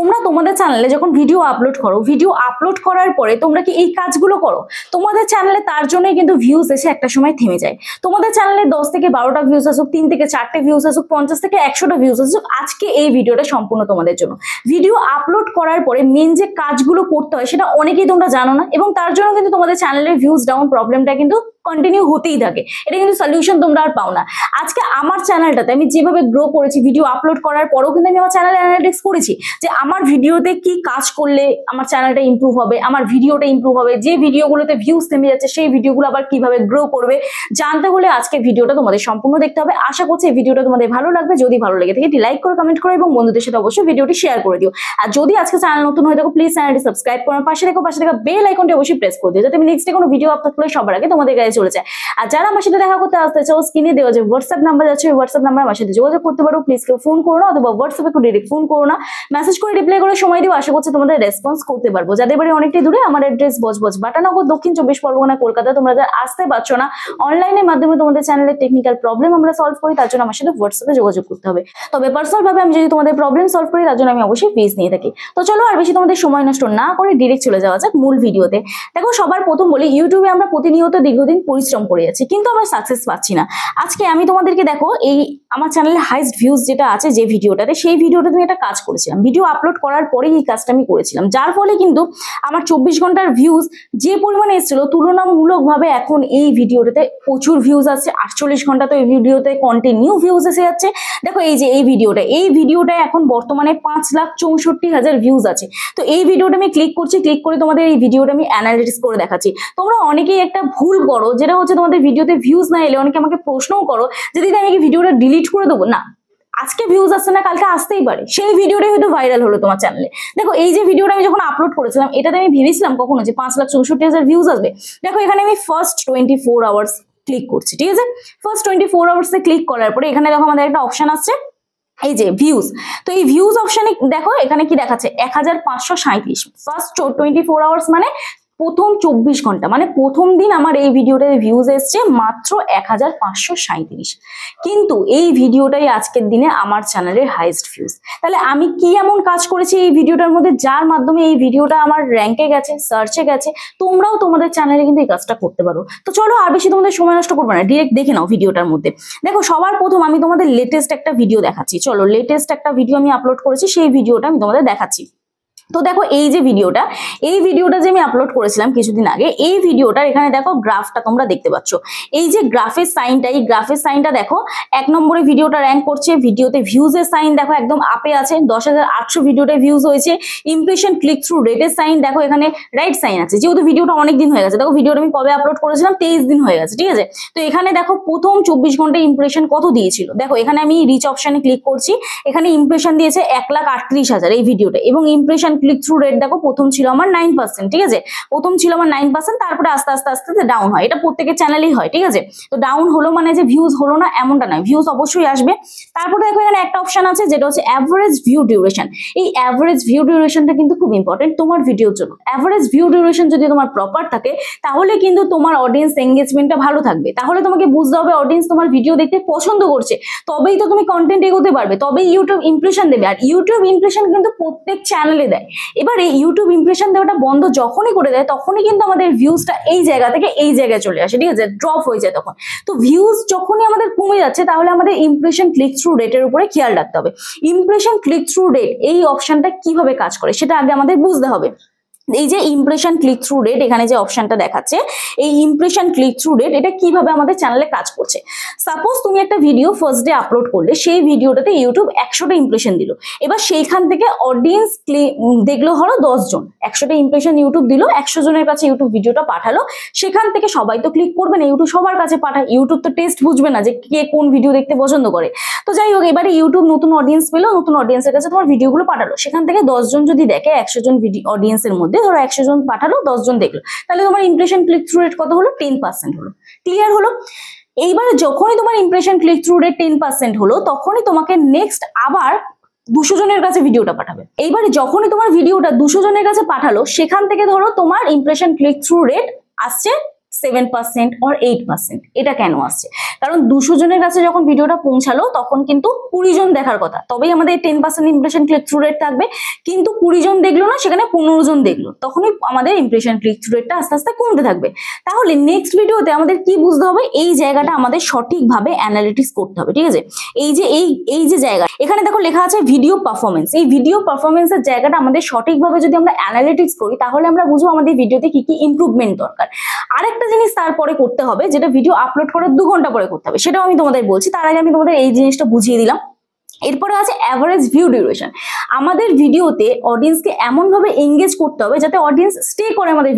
তোমরা তোমাদের চ্যানেলে যখন ভিডিও আপলোড করার পরে তোমরা কি এই কাজগুলো করো? তোমাদের চ্যানেলে তার জন্যই কিন্তু ভিউজ এসে একটা সময় থেমে যায়। তোমাদের চ্যানেলে 10 থেকে 12টা ভিউজ আসুক, 3 থেকে 4টে ভিউজ আসুক, 50 থেকে 100টা ভিউজ আসুক, আজকে এই ভিডিওটা সম্পূর্ণ তোমাদের জন্য। ভিডিও আপলোড করার পরে মেন যে কাজগুলো করতে হয় সেটা অনেকেই তোমরা জানো না, এবং তার জন্য কিন্তু তোমাদের চ্যানেলের ভিউজ ডাউন প্রবলেমটা কিন্তু কন্টিনিউ হতেই থাকে। এটা কিন্তু সলিউশন তোমরা আর পাও না। আজকে আমার চ্যানেলটাতে আমি যেভাবে গ্রো করেছি, ভিডিও আপলোড করার পরেও কিন্তু আমি আমার চ্যানেলে অ্যানালিটিক্স করেছি যে আমার ভিডিওতে কি কাজ করলে আমার চ্যানেলটা ইমপ্রুভ হবে, আমার ভিডিওটা ইমপ্রুভ হবে, যে ভিডিওগুলোতে ভিউজ থেমে যাচ্ছে সেই ভিডিওগুলো আবার কিভাবে গ্রো করবে। জানতে হলে আজকে ভিডিওটা তোমাদের সম্পূর্ণ দেখতে হবে। আশা করছি এই ভিডিওটা তোমাদের ভালো লাগবে। যদি ভালো লেগে থাকে লাইক করো, কমেন্ট করো এবং বন্ধুদের সাথে অবশ্যই ভিডিওটি শেয়ার করে দিও। আর যদি আজকে চ্যানেল নতুন হয়ে থাকো প্লিজ চ্যানেলটি সাবস্ক্রাইব করো, পাশে থাকা বেল আইকনটি অবশ্যই প্রেস করে দিও যাতে আমি নেক্সট কোনো ভিডিও আপলোড করলে সবার আগে তোমাদের কাছে চলে যায়। আর যারা আমার সাথে দেখা করতে আসতে চাও স্ক্রিনে দেওয়া যে হোয়াটসঅ্যাপ নাম্বার আছে ওই হোয়াটসঅ্যাপ নাম্বার আমার সাথে যোগাযোগ করতে পারো। প্লিজ কেউ ফোন করো না, অথবা হোয়াটসঅ্যাপে কেউ ডিরেক্ট ফোন করো না, মেসেজ করে রিপ্লাই করে সময় দিও। আশা করছি তোমাদের রেসপন্স করতে পারবো। যাদের বাড়ি অনেকটাই দূরে, আমার অ্যাড্রেস বজবজ বাটানগর, দক্ষিণ 24 পরগনা, কলকাতা। তোমরা যারা আসতে পারছো না, অনলাইনের মাধ্যমে তোমাদের চ্যানেলের টেকনিক্যাল প্রবলেম আমরা সলভ করি, তার জন্য আমার সাথে হোয়াটসঅ্যাপে যোগাযোগ করতে হবে। তবে পার্সোনাল ভাবে আমি যদি তোমাদের প্রবলেম সলভ করি তার জন্য আমি অবশ্যই ফিস নিয়ে থাকি। তো চলো আর বেশি তোমাদের সময় নষ্ট না করে ডিরেক্ট চলে যাওয়া যাক মূল ভিডিওতে। দেখো সবার প্রথম বলি, ইউটিউবে আমরা প্রতিনিয়ত দীর্ঘদিন পরিশ্রম করে যাচ্ছি কিন্তু আমরা সাকসেস পাচ্ছি না। আজকে আমি তোমাদেরকে দেখো এই আমার চ্যানেলে হাইস্ট ভিউজ যেটা আছে যে ভিডিওটাতে, সেই ভিডিওটাতে আমি একটা কাজ করেছিলাম। ভিডিও আপলোড করার পরেই এই কাজটা আমি করেছিলাম, যার ফলে কিন্তু আমার 24 ঘন্টার ভিউজ যে পরিমাণে এসেছিল তুলনামূলকভাবে এখন এই ভিডিওটাতে প্রচুর ভিউজ আসছে। 48 ঘন্টা তো এই ভিডিওতে কন্টিনিউ ভিউজ এসে যাচ্ছে। দেখো এই যে এই ভিডিওটা এখন বর্তমানে 5,64,000 ভিউজ আছে। তো এই ভিডিওটা আমি ক্লিক করে তোমাদের এই ভিডিওটা আমি অ্যানালিটিক্স করে দেখাচ্ছি। তোমরা অনেকেই একটা ভুল করো, যেটা হচ্ছে তোমাদের ভিডিওতে ভিউজ না এলে অনেকে আমাকে প্রশ্নও করো যে দিদি আমি কি ভিডিওটা ডিলিট করে দেবো। না, আজকে ভিউজ আসছে না কালকে আসতেই পারে, সেই ভিডিওটাই হয়তো ভাইরাল হলো তোমার চ্যানেলে। দেখো এই যে ভিডিওটা আমি যখন আপলোড করেছিলাম এটাতে আমি ভেবেছিলাম কখনো যে 5,64,000 ভিউজ আসবে। দেখো এখানে আমি ফার্স্ট 24 আওয়ার্স ক্লিক করছি, ঠিক আছে। ফার্স্ট 24 আওয়ার্সে ক্লিক করার পরে এখানে দেখো আমাদের একটা অপশন আসছে এই যে ভিউজ। তো এই ভিউজ অপশনে দেখো এখানে কি দেখাচ্ছে 1,537। ফার্স্ট 24 আওয়ার্স মানে প্রথম 24 ঘন্টা, মানে প্রথম দিন আমার এই ভিডিওটাতে ভিউজ এসছে মাত্র 1,537। কিন্তু এই ভিডিওটাই আজকের দিনে আমার চ্যানেলের হাইস্ট ভিউজ। তাহলে আমি কি এমন কাজ করেছি এই ভিডিওটার মধ্যে যার মাধ্যমে এই ভিডিওটা আমার র্যাঙ্কে গেছে, সার্চে গেছে। তোমরাও তোমাদের চ্যানেলে কিন্তু এই কাজটা করতে পারো। তো চলো আর বেশি তোমাদের সময় নষ্ট করবো না, ডিরেক্ট দেখে নাও ভিডিওটার মধ্যে। দেখো সবার প্রথম আমি তোমাদের লেটেস্ট একটা ভিডিও দেখাচ্ছি। চলো লেটেস্ট একটা ভিডিও আমি আপলোড করেছি, সেই ভিডিওটা আমি তোমাদের দেখাচ্ছি। তো দেখো এই যে ভিডিওটা যে আমি আপলোড করেছিলাম কিছুদিন আগে, এই ভিডিওটার এখানে দেখো গ্রাফটা তোমরা দেখতে পাচ্ছ। এই যে গ্রাফের সাইনটা, এই গ্রাফের সাইনটা দেখো 1 নম্বরে ভিডিওটা র্যাঙ্ক করছে। ভিডিওতে ভিউজের সাইন দেখো একদম আপে আছে, 10,800 ভিডিওতে ভিউজ হয়েছে। ইমপ্রেশন ক্লিক থ্রু রেটের সাইন দেখো এখানে রাইট সাইন আছে, যেহেতু ভিডিওটা অনেক দিন হয়ে গেছে। দেখো ভিডিওটা আমি কবে আপলোড করেছিলাম, 23 দিন হয়ে গেছে, ঠিক আছে। তো এখানে দেখো প্রথম 24 ঘন্টায় ইমপ্রেশন কত দিয়েছিল। দেখো এখানে আমি রিচ অপশনে ক্লিক করছি, এখানে ইমপ্রেশন দিয়েছে 1,38,000 এই ভিডিওটা, এবং ইমপ্রেশন ক্লিক থ্রু রেট দেখো প্রথম ছিল আমার 9%, ঠিক আছে। প্রথম ছিল আমার 9%, তারপরে আস্তে আস্তে ডাউন হয়। এটা প্রত্যেকের চ্যানেলেই হয়, ঠিক আছে। তো ডাউন হলো মানে যে ভিউজ হলো না এমনটা নয়, ভিউজ অবশ্যই আসবে। তারপরে দেখো এখানে একটা অপশন আছে যেটা হচ্ছে অ্যাভারেজ ভিউ ডিউরেশন। এই অ্যাভারেজ ভিউ ডিউরেশনটা কিন্তু খুব ইম্পর্টেন্ট তোমার ভিডিওর জন্য। অ্যাভারেজ ভিউ ডিউরেশন যদি তোমার প্রপার থাকে তাহলে কিন্তু তোমার অডিয়েন্স এঙ্গেজমেন্টটা ভালো থাকবে। তাহলে তোমাকে বুঝতে হবে অডিয়েন্স তোমার ভিডিও দেখতে পছন্দ করছে, তবেই তো তুমি কন্টেন্ট এগোতে পারবে, তবেই ইউটিউব ইমপ্রেশন দেবে। আর ইউটিউব ইমপ্রেশন কিন্তু প্রত্যেক চ্যানেলে দেয়। এবার এই ইউটিউব ইমপ্রেশন দেওয়াটা বন্ধ যখনই করে দেয় তখনই কিন্তু আমাদের ভিউজটা এই জায়গা থেকে এই জায়গায় চলে আসে, ঠিক আছে, ড্রপ হয়ে যায় তখন। তো ভিউজ যখনই আমাদের কমে যাচ্ছে তাহলে আমাদের ইমপ্রেশন ক্লিক থ্রু রেটের উপরে খেয়াল রাখতে হবে। ইমপ্রেশন ক্লিক থ্রু রেট এই অপশনটা কিভাবে কাজ করে সেটা আগে আমাদের বুঝতে হবে। এই যে ইমপ্রেশন ক্লিক থ্রু রেট এখানে যে অপশনটা দেখাচ্ছে, এই ইমপ্রেশন ক্লিক থ্রু রেট এটা কিভাবে আমাদের চ্যানেলে কাজ করছে। সাপোজ তুমি একটা ভিডিও ফার্স্ট ডে আপলোড করলে, সেই ভিডিওটাতে ইউটিউব 100টা ইমপ্রেশন দিল। এবার সেইখান থেকে অডিয়েন্স দেখলো হলো 10 জন, 100টা ইমপ্রেশন ইউটিউব দিল, 100 জনের কাছে ইউটিউব ভিডিওটা পাঠালো। সেখান থেকে সবাই তো ক্লিক করবে না, ইউটিউব সবার কাছে পাঠায়। ইউটিউব তো টেস্ট বুঝবে না যে কে কোন ভিডিও দেখতে পছন্দ করে। তো যাই হোক, এবারে ইউটিউব নতুন অডিয়েন্স পেলো, নতুন অডিয়েন্সের কাছে তোমার ভিডিওগুলো পাঠালো। সেখান থেকে 10 জন যদি দেখে, 100 জন অডিয়েন্সের মধ্যে ধরো 100 জন পাঠালো, 10 জন দেখলো, তাহলে তোমার ইমপ্রেশন ক্লিক থ্রু রেট কত হলো? 10% হলো। ক্লিয়ার হলো? এইবারে যখনই তোমার ইমপ্রেশন ক্লিক থ্রু রেট 10% হলো তখনই তোমাকে নেক্সট আবার 200 জনের কাছে ভিডিওটা পাঠাবে। এইবারে যখনই তোমার ভিডিওটা 200 জনের কাছে পাঠালো, সেখান থেকে ধরো তোমার ইমপ্রেশন ক্লিক থ্রু রেট আসছে 7% or 8%। এটা কেন আসছে? কারণ 200 জনের কাছে যখন ভিডিওটা পৌঁছালো তখন কিন্তু 20 জন দেখার কথা, তবেই আমাদের 10% ইমপ্রেশন ক্লিক থ্রু রেট থাকবে। কিন্তু 20 জন দেখলো না, সেখানে 15 জন দেখলো, তখনই আমাদের ইমপ্রেশন ক্লিক থ্রু রেটটা আস্তে আস্তে কমতে থাকবে। তাহলে নেক্সট ভিডিওতে আমাদের কি বুঝতে হবে, এই জায়গাটা আমাদের সঠিকভাবে অ্যানালিটিক্স করতে হবে, ঠিক আছে? এই যে জায়গা এখানে দেখো লেখা আছে ভিডিও পারফরমেন্স, এই ভিডিও পারফরমেন্সের জায়গাটা আমাদের সঠিকভাবে যদি আমরা অ্যানালিটিক্স করি তাহলে আমরা বুঝবো আমাদের ভিডিওতে কি কি ইমপ্রুভমেন্ট দরকার। আরেকটা জিনিস তারপরে করতে হবে, যেটা ভিডিও আপলোড করার 2 ঘন্টা পরে করতে হবে, সেটাও আমি তোমাদের বলছি। তার আগে আমি তোমাদের এই জিনিসটা বুঝিয়ে দিলাম। এরপরে আছে অ্যাভারেজ ভিউ ডিউরেশন। আমাদের ভিডিওতে অডিয়েন্সকে এমনভাবে এঙ্গেজ করতে হবে যাতে অডিয়েন্স স্টে করে আমাদের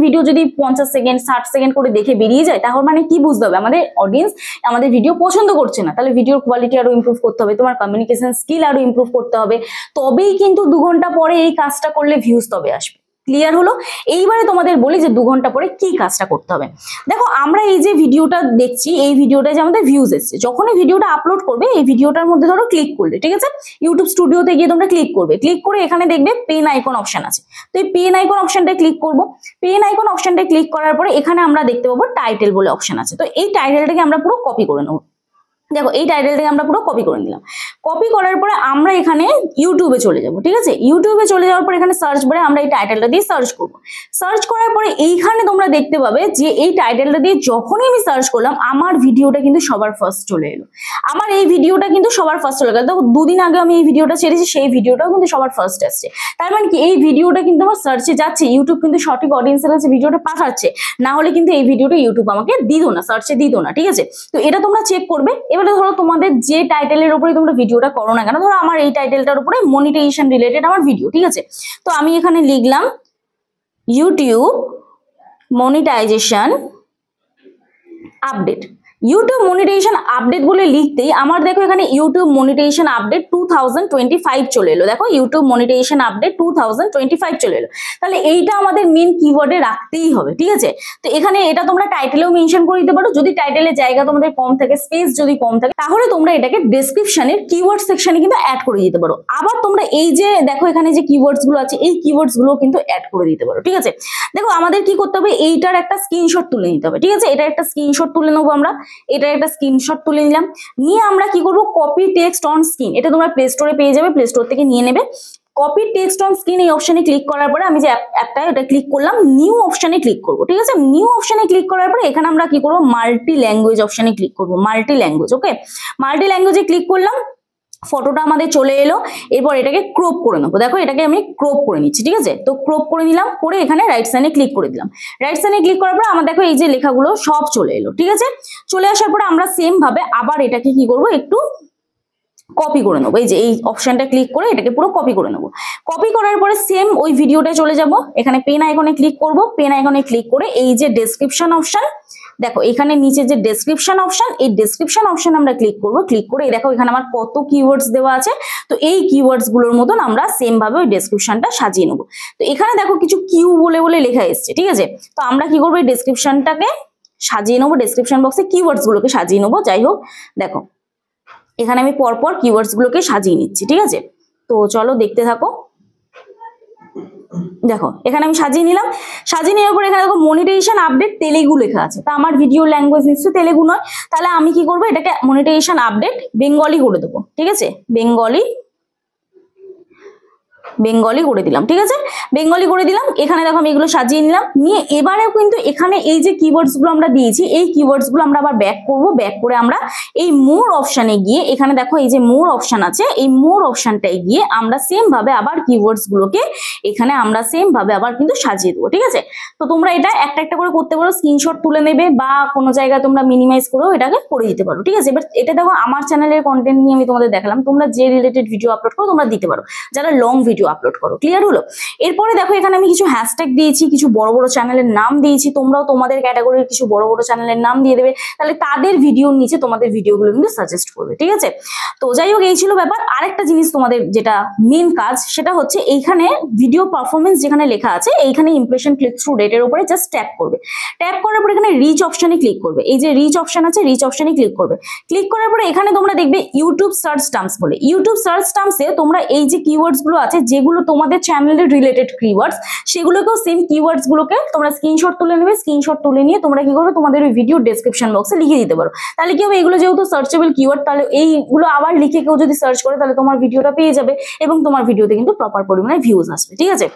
ভিডিও যদি 50 সেকেন্ড 60 সেকেন্ড করে দেখে বেরিয়ে যায়, তাহলে মানে কি বুঝতে হবে, আমাদের অডিয়েন্স আমাদের ভিডিও পছন্দ করছে না। তাহলে ভিডিওর কোয়ালিটি আরো ইমপ্রুভ করতে হবে, তোমার কমিউনিকেশন স্কিল আরো ইমপ্রুভ করতে হবে, তবেই কিন্তু 2 ঘন্টা পরে এই কাজটা করলে ভিউজ তবে আসবে। ক্লিয়ার হলো? এইবারে তোমাদের বলি যে 2 ঘন্টা পরে কি কাজটা করতে হবে। দেখো আমরা এই যে ভিডিওটা দেখছি, এই ভিডিওটায় যে আমাদের ভিউজ এসছে, যখনই ভিডিওটা আপলোড করবে এই ভিডিওটার মধ্যে ধরো ক্লিক করলে, ঠিক আছে, ইউটিউব স্টুডিওতে গিয়ে তোমরা ক্লিক করবে, ক্লিক করে এখানে দেখবে পেন আইকন অপশন আছে। তো এই পেন আইকন অপশনটায় ক্লিক করব। পেন আইকন অপশনটায় ক্লিক করার পরে এখানে আমরা দেখতে পাবো টাইটেল বলে অপশন আছে। তো এই টাইটেলটাকে আমরা পুরো কপি করে নেবো। দেখো এই টাইটেলটাকে আমরা পুরো কপি করে নিলাম। কপি করার পরে আমরা এখানে ইউটিউবে চলে যাব, ঠিক আছে? ইউটিউবে চলে যাওয়ার পর এখানে সার্চ বারে আমরা এই টাইটেলটা দিয়ে সার্চ করব। সার্চ করার পরে এইখানে তোমরা দেখতে পাবে যে এই টাইটেলটা দিয়ে যখনই আমি সার্চ করলাম আমার ভিডিওটা কিন্তু সবার ফার্স্ট চলে এলো। আমার এই ভিডিওটা কিন্তু সবার ফার্স্ট চলে গেল। দেখো 2 দিন আগে আমি এই ভিডিওটা ছেড়েছি, সেই ভিডিওটাও কিন্তু সবার ফার্স্ট আসছে। তার মানে কি এই ভিডিওটা কিন্তু আমার সার্চে যাচ্ছে, ইউটিউব কিন্তু সঠিক অডিয়েন্সের কাছে ভিডিওটা পাঠাচ্ছে, না হলে কিন্তু এই ভিডিওটা ইউটিউব আমাকে দিত না, সার্চে দিত না, ঠিক আছে? তো এটা তোমরা চেক করবে। এবারে ধরো তোমাদের যে টাইটেলের উপরে তোমরা ভিডিওটা করো না কেন, ধরো আমার এই টাইটেলটার উপরে মনিটাইজেশন রিলেটেড আমার ভিডিও, ঠিক আছে? তো আমি এখানে লিখলাম YouTube monetisation update. YouTube monetisation update বলে লিখতেই আমার দেখো এখানে ইউটিউব মনিটাইজেশন আপডেট 2025 চলে এলো। দেখো ইউটিউব মনিটাইজেশন আপডেট 2025 চলে এলো। তাহলে এইটা আমাদের মেন কিওয়ার্ডে রাখতেই হবে, ঠিক আছে? তো এখানে এটা তোমরা টাইটেলেও মেনশন করে দিতে পারো। যদি টাইটেলের জায়গা তোমাদের কম থাকে, স্পেস যদি কম থাকে, তাহলে তোমরা এটাকে ডেসক্রিপশনের কিওয়ার্ড সেকশনে কিন্তু অ্যাড করে দিতে পারো। আবার তোমরা এই যে দেখো এখানে যে কিওয়ার্ডস গুলো আছে, এই কিওয়ার্ডস গুলো কিন্তু অ্যাড করে দিতে পারো, ঠিক আছে? দেখো আমাদের কি করতে হবে, এইটার একটা স্ক্রিনশট তুলে নিতে হবে, ঠিক আছে? এটা একটা স্ক্রিনশট তুলে নেবো আমরা। এটা একটা স্ক্রিনশট তুলে নিলাম, নিয়ে আমরা কি করব, কপি টেক্সট অন স্ক্রিন, এটা তোমরা প্লে স্টোরে পেয়ে যাবে, প্লে স্টোর থেকে নিয়ে নেবে। কপি টেক্সট অন স্ক্রিন এই অপশনে ক্লিক করার পরে আমি যে অ্যাপটা এটা ক্লিক করলাম, নিউ অপশনে ক্লিক করব, ঠিক আছে? নিউ অপশনে ক্লিক করার পরে এখানে আমরা কি করব, মাল্টি ল্যাঙ্গুয়েজ অপশনে ক্লিক করব, মাল্টি ল্যাঙ্গুয়েজ। ওকে, মাল্টি ল্যাঙ্গুয়েজে ক্লিক করলাম, ফটোটা আমাদের চলে এলো। এরপর এটাকে ক্রপ করে নেবো। দেখো এটাকে আমি ক্রপ করে নিচ্ছি, ঠিক আছে? তো ক্রপ করে নিলাম, করে এখানে রাইট সাইডে ক্লিক করে দিলাম। রাইট সাইডে ক্লিক করার পর আমার দেখো এই যে লেখাগুলো সব চলে এলো, ঠিক আছে? চলে আসার পরে আমরা সেম ভাবে আবার এটাকে কি করব, একটু কপি করে নেবো। এই যে এই অপশনটা ক্লিক করে এটাকে পুরো কপি করে নেবো। কপি করার পরে সেম ওই ভিডিওটায় চলে যাব, এখানে পেন আইকনে ক্লিক করব। পেন আইকনে ক্লিক করে এই যে ডেসক্রিপশন অপশন, দেখো এখানে নিচে যে ডেসক্রিপশন অপশন, এই ডেসক্রিপশন অপশন আমরা ক্লিক করব। ক্লিক করে দেখো এখানে আমার কত কিওয়ার্ডস দেওয়া আছে। তো এই কিওয়ার্ডস গুলোর মতন আমরা সেম ভাবে ওই ডেসক্রিপশনটা সাজিয়ে নেবো। তো এখানে দেখো কিছু কিউ বলে বলে লেখা এসছে, ঠিক আছে? তো আমরা কি করবো, এই ডেসক্রিপশনটাকে সাজিয়ে নেবো, ডেসক্রিপশন বক্সে কিওয়ার্ডস গুলোকে সাজিয়ে নেবো। যাই হোক, দেখো এখানে আমি পরপর কিওয়ার্ডস গুলোকে সাজিয়ে নিচ্ছি, ঠিক আছে? তো চলো দেখতে থাকো। দেখো এখানে আমি সাজিয়ে নিলাম, সাজিয়ে নেওয়ার পর এখানে দেখো মনিটাইজেশন আপডেট তেলেগু লেখা আছে। তা আমার ভিডিও ল্যাঙ্গুয়েজ নিশ্চয়ই তেলেগু নয়, তাহলে আমি কি করবো, এটাকে মনিটাইজেশন আপডেট বেঙ্গলি করে দেবো, ঠিক আছে? বেঙ্গলি করে দিলাম, ঠিক আছে? বেঙ্গলি করে দিলাম। এখানে দেখো আমি এগুলো সাজিয়ে নিলাম, নিয়ে এবারেও কিন্তু এখানে এই যে কিওয়ার্ডস গুলো আমরা দিয়েছি, এই কিওয়ার্ডস গুলো আমরা আবার ব্যাক করব। ব্যাক করে আমরা এই মোর অপশনে গিয়ে এখানে দেখো এই যে মোর অপশন আছে, এই মোর অপশনটায় গিয়ে আমরা সেম ভাবে আবার কিওয়ার্ডস গুলোকে এখানে আমরা সেম ভাবে আবার কিন্তু সাজিয়ে দেবো, ঠিক আছে? তো তোমরা এটা একটা একটা করে করতে পারো, স্ক্রিনশট তুলে নেবে বা কোনো জায়গায় তোমরা মিনিমাইজ করেও এটাকে করে দিতে পারো, ঠিক আছে? এবার এটা দেখো আমার চ্যানেলের কন্টেন্ট নিয়ে আমি তোমাদের দেখালাম, তোমরা যে রিলেটেড ভিডিও আপলোড করো তোমরা দিতে পারো, যারা লং ভিডিও আপলোড করো। ক্লিয়ার হলো? এরপরে দেখো এখানে আমি কিছু হ্যাশট্যাগ দিয়েছি, কিছু বড় বড় চ্যানেলের নাম দিয়েছি, তোমরাও তোমাদের ক্যাটাগরির কিছু বড় বড় চ্যানেলের নাম দিয়ে দেবে, তাহলে তাদের ভিডিওর নিচে তোমাদের ভিডিওগুলো কিন্তু সাজেস্ট করবে, ঠিক আছে? তো যাই হোক, এই ছিল ব্যাপার। আরেকটা জিনিস তোমাদের যেটা মেন কাজ, সেটা হচ্ছে এইখানে ভিডিও পারফরমেন্স যেখানে লেখা আছে, এইখানে ইমপ্রেশন ক্লিক থ্রু রেটের উপরে জাস্ট ট্যাপ করবে। ট্যাপ করার পর এখানে রিচ অপশনে ক্লিক করবে। এই যে রিচ অপশন আছে, রিচ অপশনে ক্লিক করবে। ক্লিক করার পরে এখানে তোমরা দেখবে ইউটিউব সার্চ টার্মস বলে, ইউটিউব সার্চ টার্মসে তোমরা এই যে কিওয়ার্ডস গুলো আছে, যেগুলো তোমাদের চ্যানেলের রিলেটেড কিওয়ার্ডস, সেগুলোকেও সেম কিওয়ার্ডস গুলোকে তোমরা স্ক্রিনশট তুলে নেবে। স্ক্রিনশট তুলে নিয়ে তোমরা কি করবে, তোমাদের ওই ভিডিও ডেসক্রিপশন বক্সে লিখে দিতে পারো। তাহলে কি হবে, এগুলো যেহেতু সার্চেবল কিওয়ার্ড, তাহলে এইগুলো আবার লিখে কেউ যদি সার্চ করে তাহলে তোমার ভিডিওটা পেয়ে যাবে এবং তোমার ভিডিওতে কিন্তু প্রপার পরিমাণে ভিউজ আসবে। ঠিক আছে,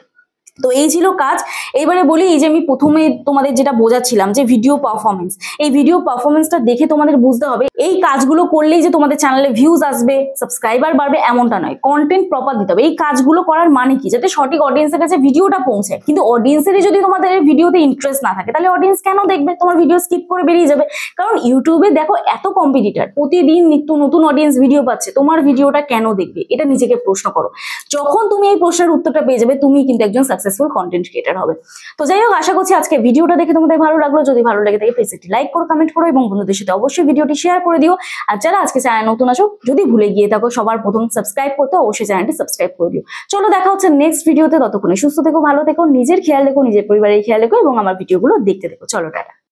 তো এই ছিল কাজ। এবারে বলি, এই যে আমি প্রথমে তোমাদের যেটা বোঝাচ্ছিলাম যে ভিডিও পারফরমেন্স, এই ভিডিও পারফরমেন্সটা দেখে তোমাদের বুঝতে হবে এই কাজগুলো করলেই যে তোমাদের চ্যানেলে ভিউজ আসবে, সাবস্ক্রাইবার বাড়বে, এমনটা নয়। কন্টেন্ট প্রপার দিতে হবে। এই কাজগুলো করার মানে কি, যাতে সঠিক অডিয়েন্সের কাছে ভিডিওটা পৌঁছায়। কিন্তু অডিয়েন্সেরই যদি তোমাদের ভিডিওতে ইন্টারেস্ট না থাকে, তাহলে অডিয়েন্স কেন দেখবে? তোমার ভিডিও স্কিপ করে বেরিয়ে যাবে। কারণ ইউটিউবে দেখো এত কম্পিটিটর, প্রতিদিন নিত্য নতুন অডিয়েন্স ভিডিও পাচ্ছে, তোমার ভিডিওটা কেন দেখবে? এটা নিজেকে প্রশ্ন করো। যখন তুমি এই প্রশ্নের উত্তরটা পেয়ে যাবে, তুমি কিন্তু একজন সাকসেসফুল কন্টেন্ট ক্রিয়েটর হবে। তো যাই হোক, আশা করছি আজকে ভিডিওটা দেখে তোমাদের ভালো লাগলো। যদি ভালো লাগে থাকে প্লিজ একটি লাইক করো, কমেন্ট করো এবং বন্ধুদের সাথে অবশ্যই ভিডিওটি শেয়ার করে দিও। আর যারা আজকে চ্যানেল নতুন আছো, যদি ভুলে গিয়ে থাকো সবার প্রথম সাবস্ক্রাইব করতে, অবশ্যই চ্যানেলটি সাবস্ক্রাইব করে দিও। চলো দেখা হচ্ছে নেক্সট ভিডিওতে। ততক্ষণে সুস্থ থেকো, ভালো থেকো, নিজের খেয়াল রেখো, নিজের পরিবারের খেয়াল রেখো এবং আমার ভিডিওগুলো দেখতে থেকো। চলো টাটা।